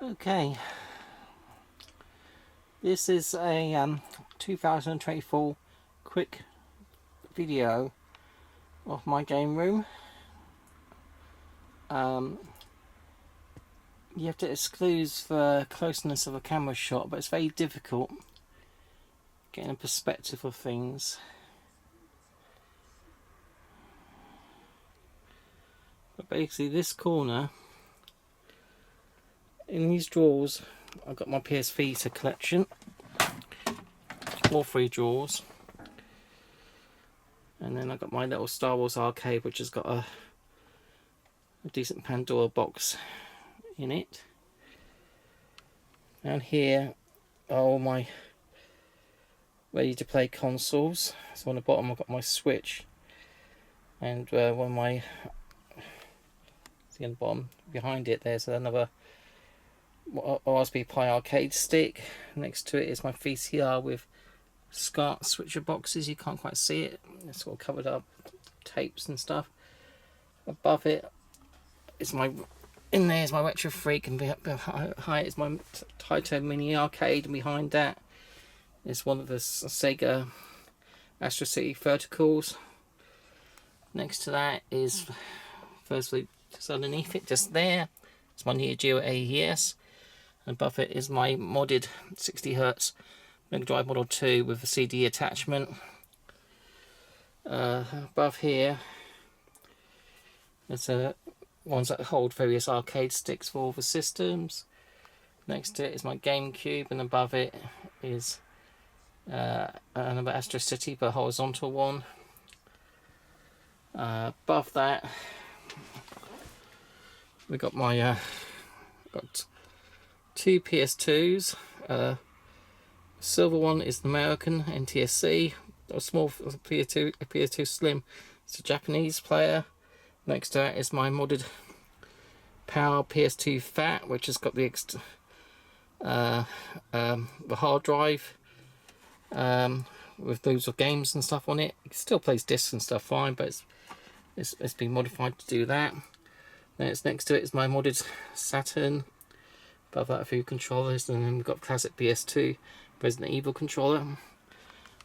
Okay, this is a 2024 quick video of my game room. You have to exclude the closeness of a camera shot, but it's very difficult getting a perspective of things. But basically this corner, in these drawers, I've got my PS Vita collection, all three drawers, and then I've got my little Star Wars arcade, which has got a decent Pandora box in it. Down here are all my ready to play consoles. So on the bottom I've got my Switch, and one of my, see on the bottom behind it there's another Raspberry Pi arcade stick. Next to it is my VCR with SCART switcher boxes. You can't quite see it, it's all covered up, tapes and stuff. Above it is my, in there is my Retro Freak, and behind is my Taito Mini Arcade, and behind that is one of the Sega Astro City Verticals. Next to that is, firstly, just underneath it, just there, it's my Neo Geo AES. And above it is my modded 60Hz Mega Drive Model 2 with a CD attachment. Above here there's ones that hold various arcade sticks for all the systems. Next to it is my GameCube, and above it is another Astro City, but a horizontal one. Above that we got my got two PS2s. Silver one is the American NTSC. A small PS2 Slim. It's a Japanese player. Next to that is my modded Power PS2 Fat, which has got the hard drive with loads of games and stuff on it. It still plays discs and stuff fine, but it's been modified to do that. Next to it is my modded Saturn. Above that a few controllers, and then we've got classic PS2 Resident Evil controller.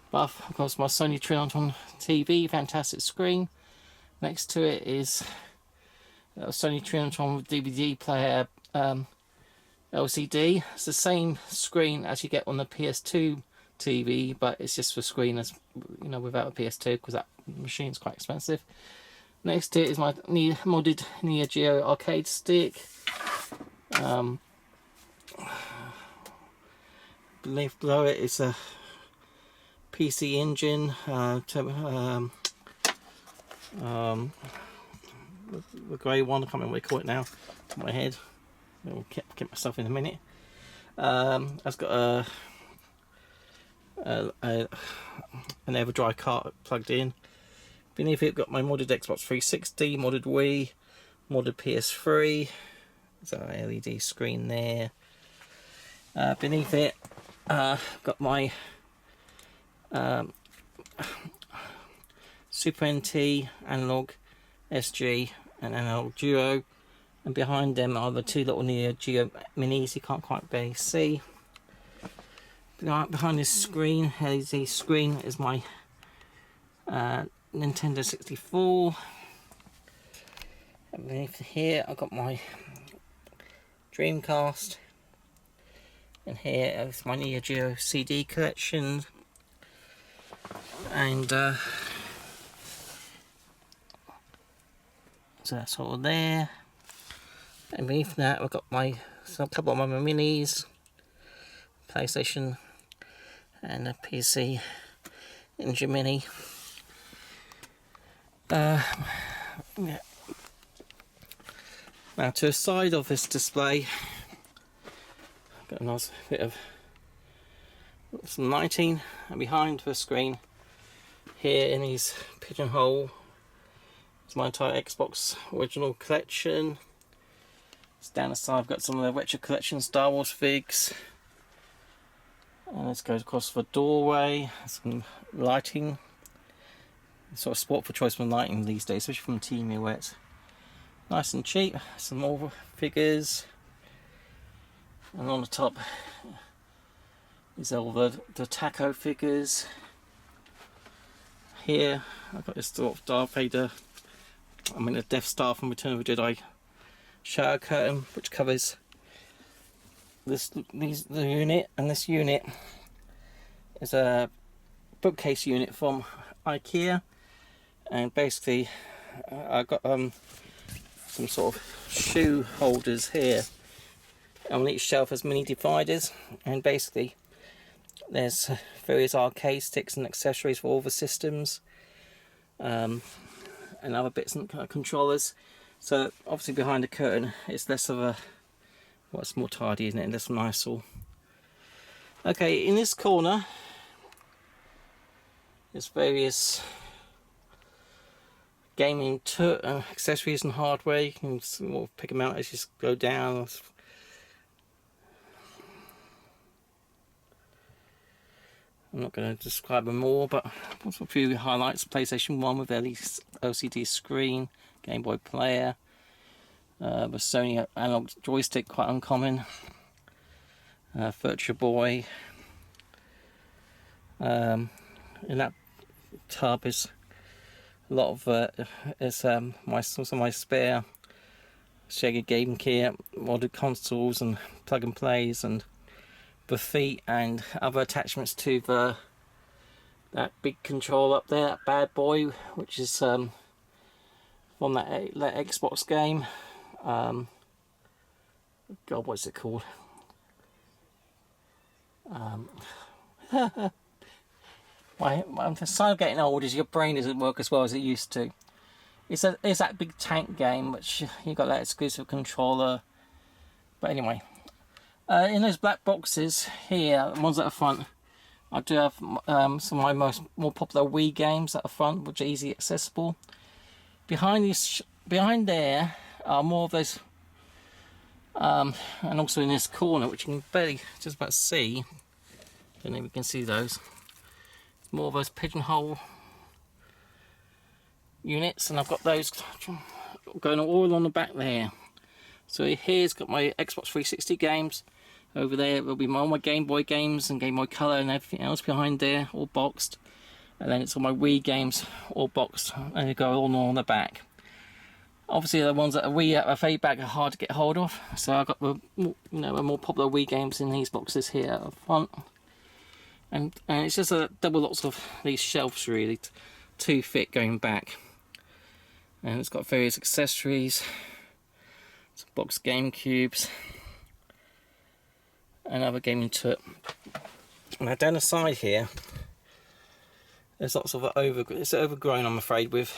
Above, of course, my Sony Trinitron TV, fantastic screen. Next to it is a Sony Trinitron DVD player LCD. It's the same screen as you get on the PS2 TV, but it's just for screen, as you know, without a PS2, because that machine's quite expensive. Next to it is my modded Neo Geo arcade stick. Below it is a PC Engine, the grey one, I can't remember what they call it now, to my head. I'll get myself in a minute. I've got an Everdry cart plugged in. Beneath it, I've got my modded Xbox 360, modded Wii, modded PS3. There's an LED screen there. Beneath it, I've got my Super NT, Analog SG and Analog Duo, and behind them are the two little Neo Geo Minis you can't quite barely see. Behind this screen, LED screen, is my Nintendo 64. And beneath here I've got my Dreamcast, and here is my Neo Geo CD collection, and so that's all there. And beneath that I've got a couple of my minis, PlayStation and a PC Engine Mini. Yeah. Now to the side of this display, I've got a nice bit of some lighting, and behind the screen here in these pigeonhole is my entire Xbox original collection. It's down the side I've got some of the retro collection Star Wars figs, and this goes across the doorway. Some lighting, sort of sport for choice from lighting these days, especially from Temu, where it's nice and cheap. Some more figures. And on the top is all the taco figures. Here I've got this sort of Darth Vader, the Death Star from Return of the Jedi shower curtain, which covers the unit, and this unit is a bookcase unit from IKEA, and basically I got some sort of shoe holders here. On each shelf has mini dividers, and basically there's various arcade sticks and accessories for all the systems, and other bits and controllers. So obviously behind the curtain it's less of a, well, it's more tidy, isn't it, and less of an eyesore. Okay, in this corner there's various gaming toot accessories and hardware. You can sort of pick them out as you go down. I'm not going to describe them all, but a few highlights. PlayStation 1 with LCD screen, Game Boy player, the Sony analog joystick, quite uncommon, Virtua Boy. In that tub is a lot of some of my spare Sega game kit, modded consoles and plug and plays, and the feet and other attachments to that big controller up there, that bad boy, which is from that Xbox game. God, what's it called? I'm so getting old as your brain doesn't work as well as it used to. It's that big tank game, which you got that exclusive controller. But anyway, in those black boxes here, the ones at the front, I do have some of my more popular Wii games at the front, which are easily accessible. Behind there are more of those, and also in this corner, which you can barely just about see. I don't know if you can see those. More of those pigeonhole units, and I've got those going all on the back there. So here's got my Xbox 360 games. Over there will be all my Game Boy games and Game Boy Color and everything else behind there, all boxed. And then it's all my Wii games, all boxed, and they go all on the back. Obviously the ones that are Wii are fade back are hard to get hold of, so I've got the more popular Wii games in these boxes here up front. And it's just a double lots of these shelves really, to fit going back. And it's got various accessories, some boxed game cubes, and other gaming toot. Now down the side here, there's lots of it's overgrown, I'm afraid, with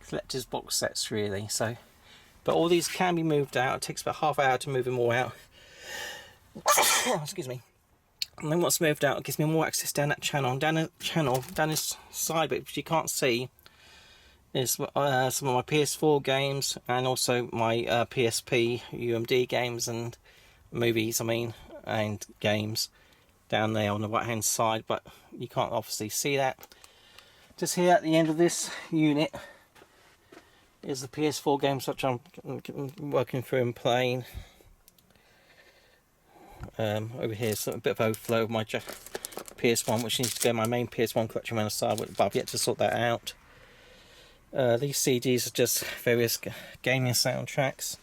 collector's box sets really. So, but all these can be moved out. It takes about half an hour to move them all out. Excuse me. And then once moved out, it gives me more access down that channel. Down this side bit, which you can't see, is some of my PS4 games, and also my PSP UMD games and movies, and games down there on the right hand side, but you can't obviously see that. Just here at the end of this unit is the PS4 games which I'm working through and playing. Over here is a bit of overflow of my PS1, which needs to go in my main PS1 collection on the side, but I've yet to sort that out. These CDs are just various gaming soundtracks.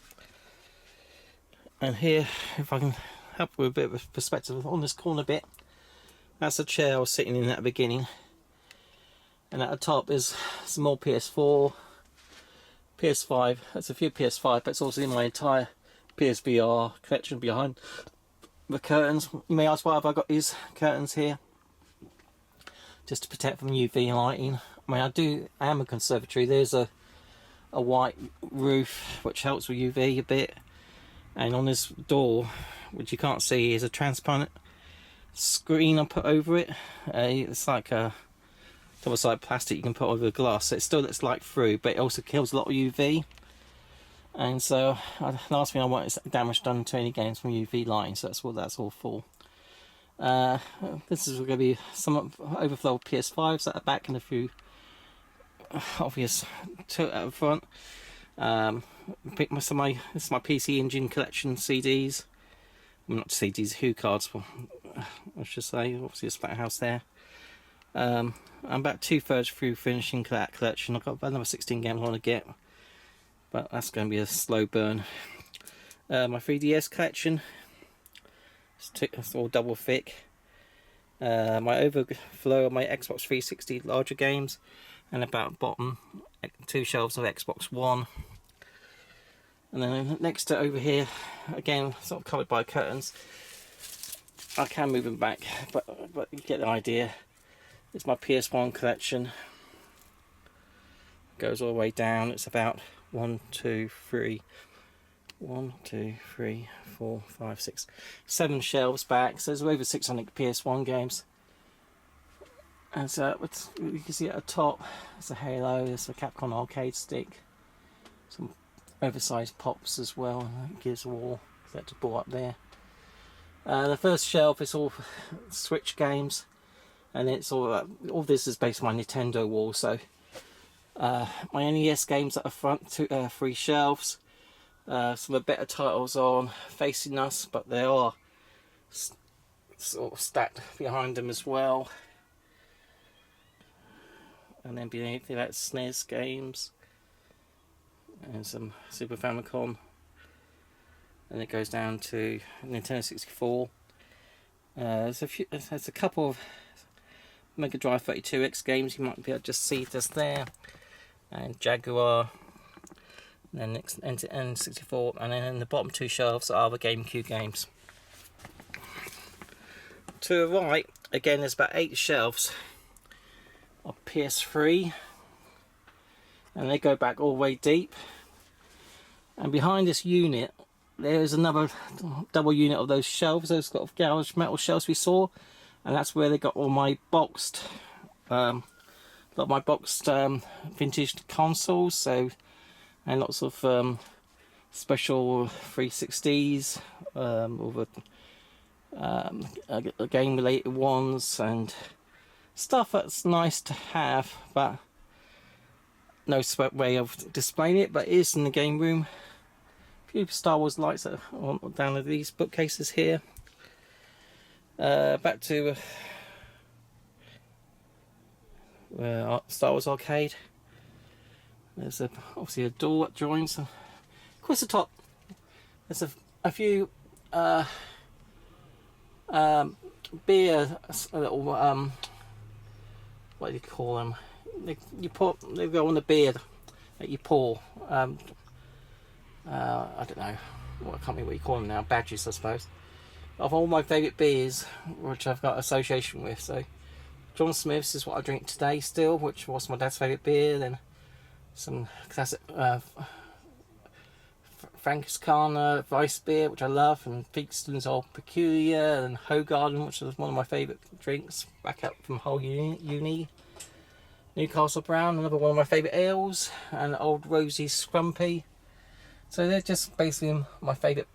And here, if I can help with a bit of perspective on this corner bit, that's the chair I was sitting in at the beginning. And at the top is some more PS4, PS5, that's a few PS5, but it's also in my entire PSVR collection behind the curtains. You may ask why have I got these curtains here? Just to protect from UV lighting. I am a conservatory. There's a white roof which helps with UV a bit. And on this door, which you can't see, is a transparent screen I put over it. It's like a double-sided plastic you can put over the glass, so it still looks light through, but it also kills a lot of UV. And so the last thing I want is damage done to any games from UV lighting, so that's what that's all for. This is going to be some overflow of PS5s at the back and a few obvious toot at the front. This is my PC Engine collection CDs. not CDs, Who cards, I should say. Obviously a Splatterhouse there. I'm about 2/3 through finishing that collection. I've got about another 16 games I want to get, but that's going to be a slow burn. My 3DS collection, it's all double thick. My overflow of my Xbox 360 larger games, and about bottom 2 shelves of Xbox One. And then next to over here, again sort of covered by curtains. I can move them back, but you get the idea. It's my PS1 collection. Goes all the way down. It's about 1, 2, 3, 4, 5, 6, 7 shelves back. So there's over 600 PS1 games. And so you can see at the top, there's a Halo, there's a Capcom arcade stick, some oversized pops as well, and Gears of War, that's a ball up there. The first shelf is all Switch games, and it's all this is based on my Nintendo wall. So my NES games at the front, 3 shelves. Some of the better titles on facing us, but they are sort of stacked behind them as well. And then beneath that's SNES games and some Super Famicom, and it goes down to Nintendo 64. There's a couple of Mega Drive 32X games you might be able to just see just there, and Jaguar, and then next N64, and then in the bottom 2 shelves are the GameCube games. To the right, again, there's about 8 shelves of PS3, and they go back all the way deep. And behind this unit, there's another double unit of those shelves, those sort of gouged metal shelves we saw, and that's where they got all my boxed, vintage consoles. So, and lots of special 360s, all the game related ones, and stuff that's nice to have, but no way of displaying it. But it is in the game room. A few Star Wars lights that are down in these bookcases here. Back to Star Wars arcade. There's obviously a door that joins. Across the top, there's a few beer, little what do you call them? They go on the beer that you pour. I don't know. I can't remember what you call them now. Badges, I suppose. Of all my favourite beers, which I've got association with. So, John Smith's is what I drink today still, which was my dad's favourite beer. Then some classic Franciscana Vice beer, which I love, and Theakston's Old Peculiar, and Hogarden, which is one of my favourite drinks back up from Hull Uni. Newcastle Brown, another one of my favourite ales, and Old Rosie's Scrumpy. So they're just basically my favourite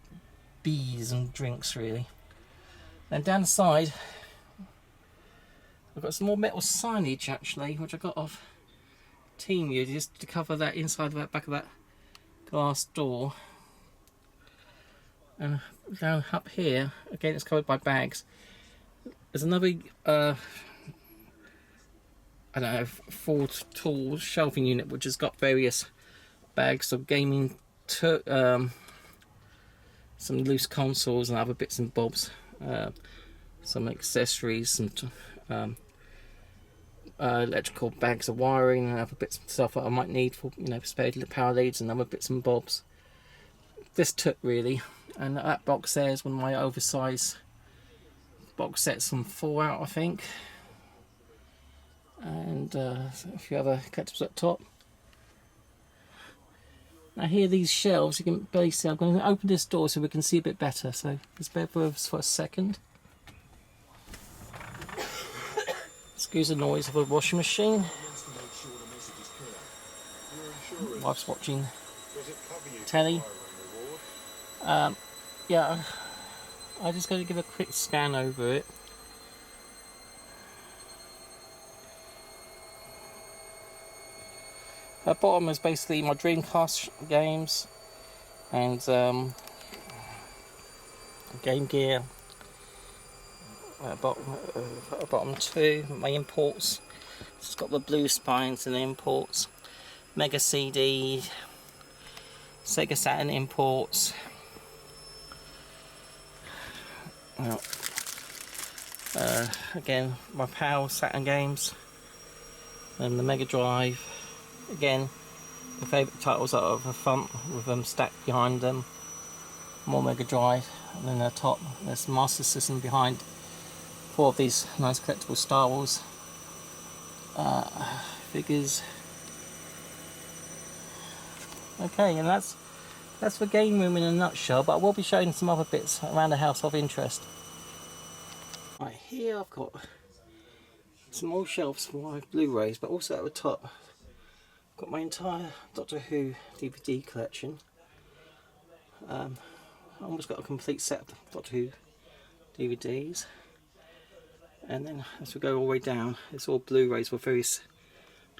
beers and drinks, really. And down the side, I've got some more metal signage actually, which I got off Team U, just to cover that inside of that back of that glass door. And down up here, again, it's covered by bags. There's another I don't know, 4 tall shelving unit which has got various bags of gaming, some loose consoles and other bits and bobs, some accessories, some electrical bags of wiring and other bits of stuff that I might need for, spare power leads and other bits and bobs. This took really, and that box there is one of my oversized box sets from Fallout, I think. And a few other collectibles at the top. Now here, these shelves, you can basically, I'm going to open this door so we can see a bit better, so just bear with us for a second. Excuse the noise of a washing machine. Wife's watching telly. Yeah, I'm just going to give a quick scan over it. At the bottom is basically my Dreamcast games, and Game Gear. Bottom 2, my imports. It's got the blue spines and the imports. Mega CD, Sega Saturn imports. Now, again, my PAL Saturn games, and the Mega Drive. Again, my favourite titles are at the front with them stacked behind them. More Mega Drive, and then at the top there's the Master System behind. 4 of these nice collectible Star Wars figures. Okay, and that's the game room in a nutshell, but I will be showing some other bits around the house of interest. Right, here I've got some more shelves for my Blu-rays, but also at the top I've got my entire Doctor Who DVD collection. I almost got a complete set of Doctor Who DVDs. And then as we go all the way down, it's all Blu-rays for various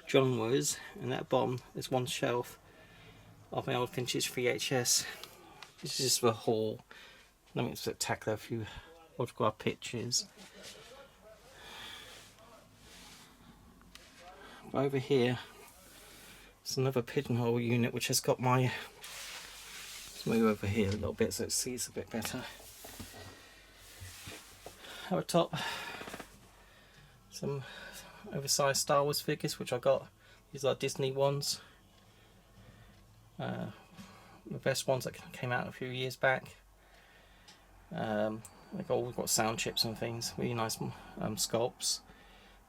genres, and at the bottom there's one shelf of my old vintage VHS. This is just the haul. Nothing spectacular, a few autograph pictures. Over here there's another pigeonhole unit which has got my, let's move over here a little bit so it sees a bit better. At the top, some oversized Star Wars figures which I got. These are Disney ones. The best ones that came out a few years back. They've all got sound chips and things. Really nice sculpts.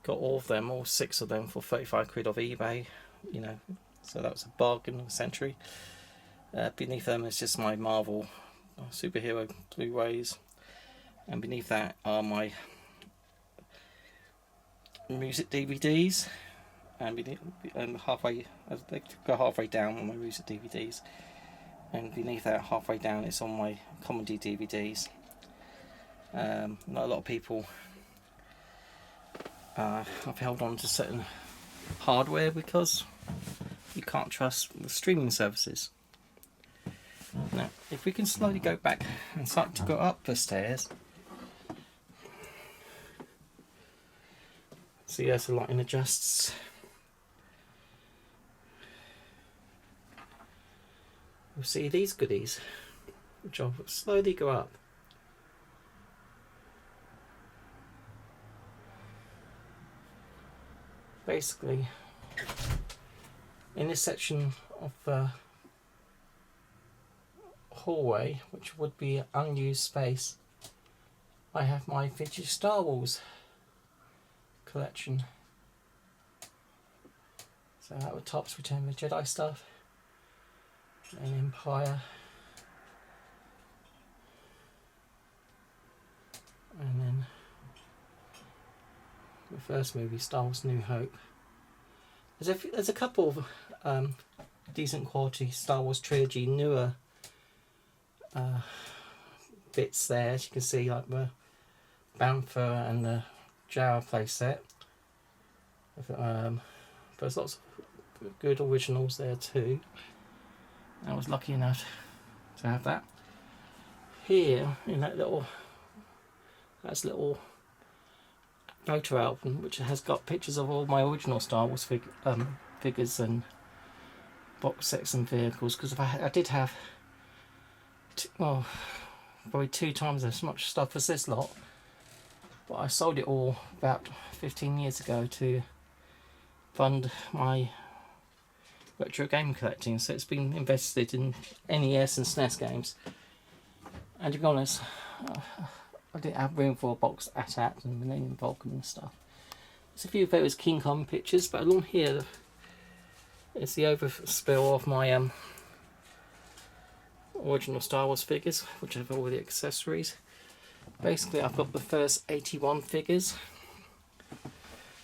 Got all of them, all 6 of them, for 35 quid off eBay. You know, so that was a bargain of the century. Beneath them is just my Marvel superhero Blu-rays, and beneath that are my music DVDs, and halfway, as they go halfway down on my music DVDs, and beneath that halfway down it's on my comedy DVDs. Not a lot of people have held on to certain hardware because you can't trust the streaming services. Now, if we can slowly go back and start to go up the stairs. See, as the lighting adjusts. We'll see these goodies, which I'll slowly go up. Basically, in this section of the hallway, which would be unused space, I have my vintage Star Wars collection. So at the top's Return of the Jedi stuff, and Empire, and then the first movie, Star Wars New Hope. There's a couple of decent quality Star Wars trilogy newer bits there, as you can see, like the Bantha and the Jawa playset. There's lots of good originals there too. I was lucky enough to have that. Here in that little photo album, which has got pictures of all my original Star Wars figures and box sets and vehicles, because I did have probably 2 times as much stuff as this lot, but I sold it all about 15 years ago to fund my retro game collecting, so it's been invested in NES and SNES games. And to be honest, I didn't have room for a box AT-AT and Millennium Falcon and stuff. There's a few of those King Kong pictures, but along here is the overspill of my original Star Wars figures, which have all the accessories. Basically, I've got the first 81 figures.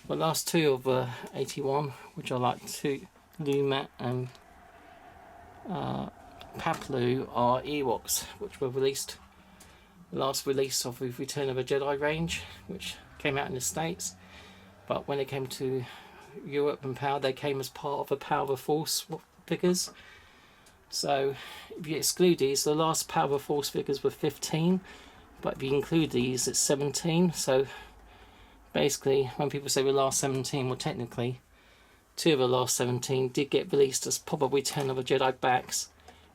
The last 2 of the 81, which are like Toot, Lumet and Paplu, are Ewoks, which were released. The last release of the Return of the Jedi range, which came out in the States, but when it came to Europe and PAL, they came as part of the Power of the Force figures. So if you exclude these, the last Power of the Force figures were 15, but if you include these it's 17. So basically when people say the last 17, well technically 2 of the last 17 did get released as probably Return of the Jedi backs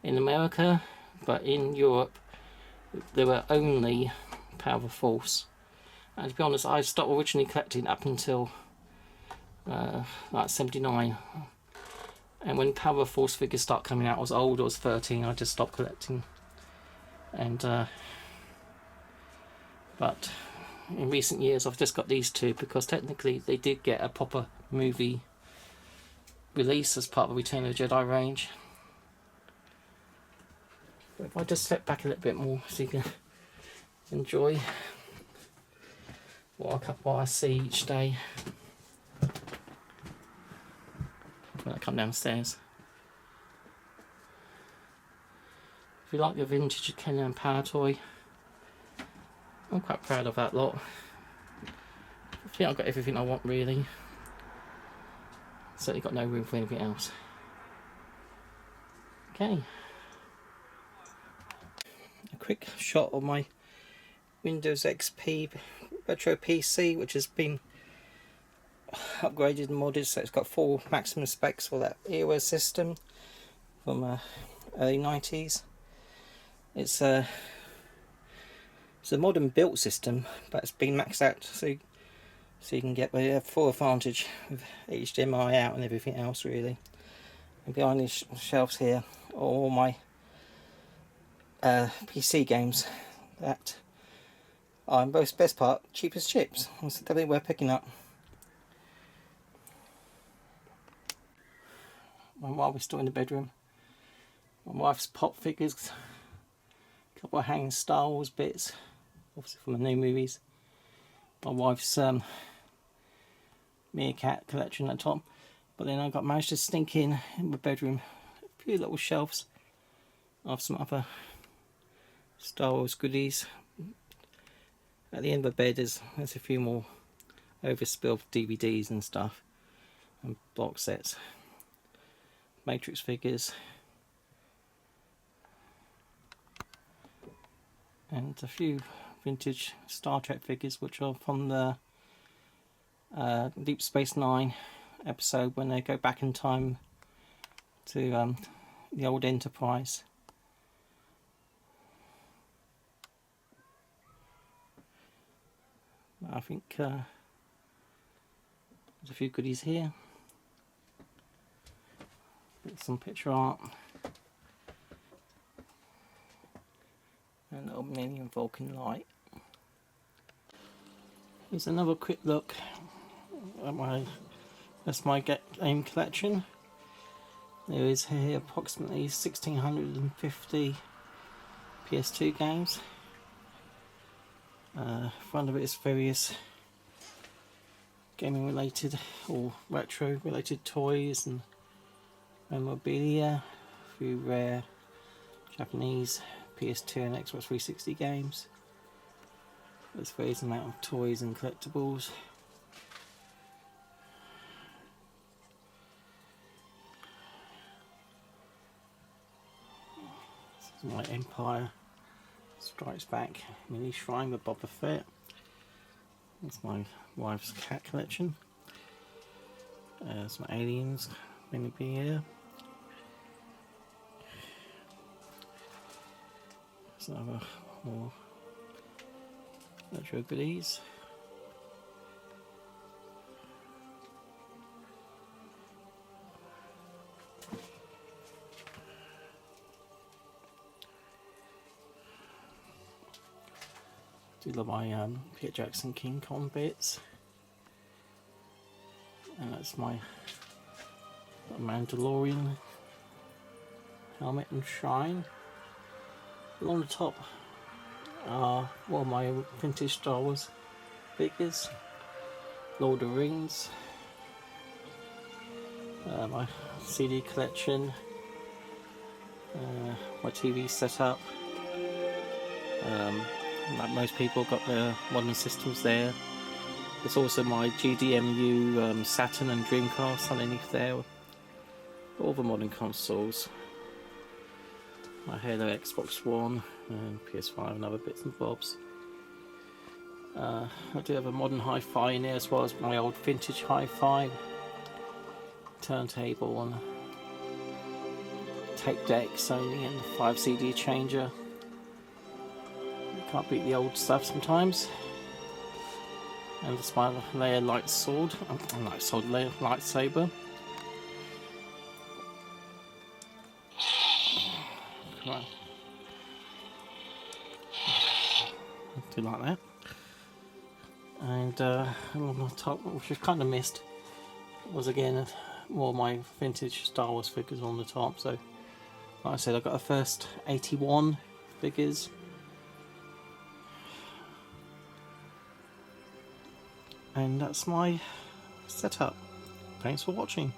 in America, but in Europe there were only Power of the Force. And to be honest, I stopped originally collecting up until like 79, and when Power of the Force figures start coming out, I was old, I was 13, I just stopped collecting. And but in recent years I've just got these 2 because technically they did get a proper movie release as part of the Return of the Jedi range. But if I just step back a little bit more so you can enjoy what I see each day when I come downstairs. If you like the vintage Kenner and Power toy, I'm quite proud of that lot. I think I've got everything I want really. Certainly got no room for anything else. Okay. A quick shot of my Windows XP retro PC, which has been upgraded and modded, so it's got full maximum specs for that era system from early 90s. It's a modern built system, but it's been maxed out so you can get the full advantage with HDMI out and everything else really. And behind these shelves here are all my PC games that are, in both best part, cheap as chips. It's definitely worth picking up. And while we're still in the bedroom, my wife's pop figures, a couple of hanging Star Wars bits, obviously from the new movies. My wife's Meerkat collection at the top, but then I managed to sneak in my bedroom a few little shelves of some other Star Wars goodies. At the end of the bed there's a few more overspilled DVDs and stuff, and box sets, Matrix figures, and a few vintage Star Trek figures which are from the Deep Space Nine episode when they go back in time to the old Enterprise. I think there's a few goodies here. Some picture art and a little Millennium Vulcan light. Here's another quick look at my game collection. There is here approximately 1650 PS2 games. Front of it is various gaming related or retro related toys and memorabilia, a few rare Japanese PS2 and Xbox 360 games. There's various amount of toys and collectibles. This is my Empire Strikes Back mini shrine with Boba Fett. That's my wife's cat collection. Some aliens memorabilia. There's another more retro goodies. I do love my Peter Jackson King Kong bits, and that's my Mandalorian helmet and shrine. Along the top are one of my vintage Star Wars figures, Lord of the Rings, my CD collection, my TV setup. Like most people, got their modern systems there. There's also my GDMU Saturn and Dreamcast underneath there. All the modern consoles. My Halo Xbox One and PS5 and other bits and bobs. I do have a modern hi-fi in there, as well as my old vintage hi-fi turntable and tape deck, Sony, and the 5 CD changer. Can't beat the old stuff sometimes. And this my layer light sword, layer lightsaber. Come on. Do like that. And on the top, which I've kind of missed, was again more my vintage Star Wars figures on the top. So, like I said, I got the first 81 figures. And that's my setup. Thanks for watching.